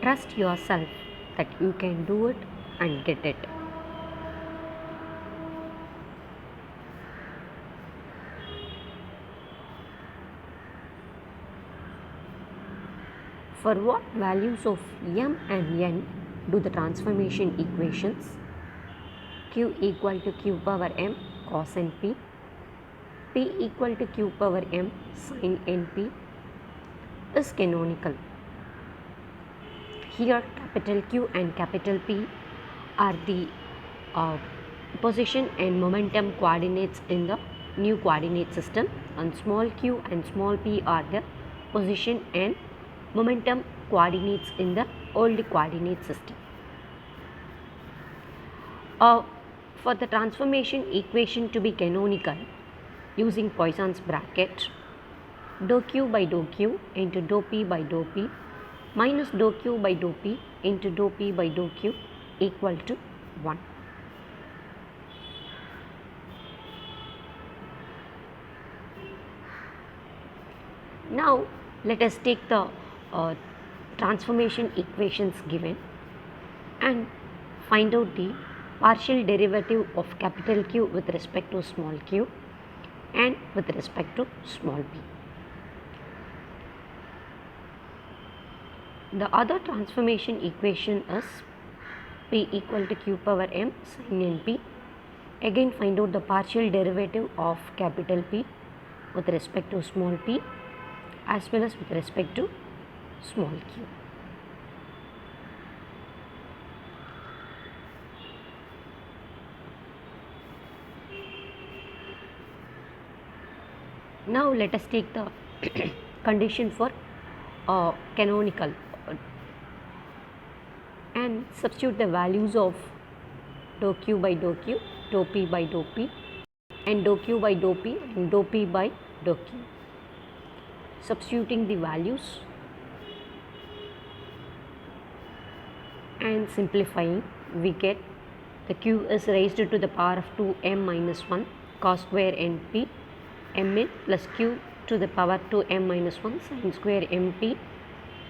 Trust yourself that you can do it and get it. For what values of m and n do the transformation equations q equal to q power m cos np, p equal to q power m sin np is canonical? Here capital Q and capital P are the position and momentum coordinates in the new coordinate system, and small q and small p are the position and momentum coordinates in the old coordinate system. For the transformation equation to be canonical, using Poisson's bracket, dou q by dou q into dou p by dou p minus dou q by dou p into dou p by dou q equal to 1. Now let us take the transformation equations given and find out the partial derivative of capital Q with respect to small q and with respect to small p. The other transformation equation is p equal to q power m sin np. Again find out the partial derivative of capital P with respect to small p as well as with respect to small q. Now let us take the condition for canonical and substitute the values of dou q by dou q, dou p by dou p, and dou q by dou p and dou p by dou q. Substituting the values and simplifying, we get the q is raised to the power of 2m minus 1 cos square np mn plus q to the power 2m minus 1 sin square mp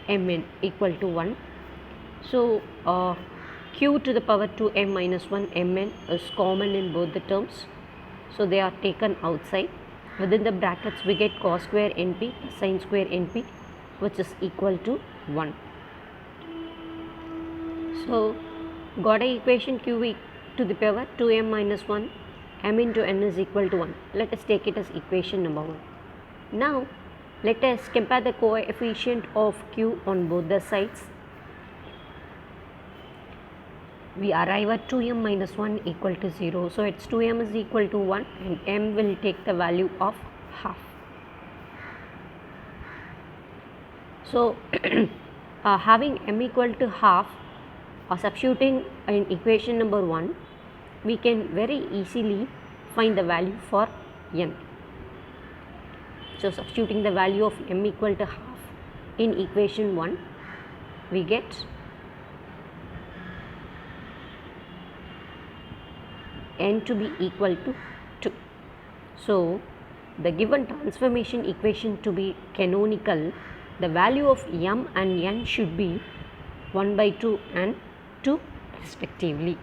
mn equal to 1. So q to the power 2m minus 1 mn is common in both the terms, so they are taken outside. Within the brackets we get cos square np plus sin square np, which is equal to 1. So got a equation q to the power 2m minus 1 m into n is equal to 1. Let us take it as equation number 1. Now let us compare the coefficient of q on both the sides. We arrive at 2m minus 1 equal to 0. So its 2m is equal to 1 and m will take the value of half. So having m equal to half, substituting in equation number 1, we can very easily find the value for n. So substituting the value of m equal to half in equation 1, we get n to be equal to 2. So the given transformation equation to be canonical, the value of m and n should be 1 by 2 and 2 respectively.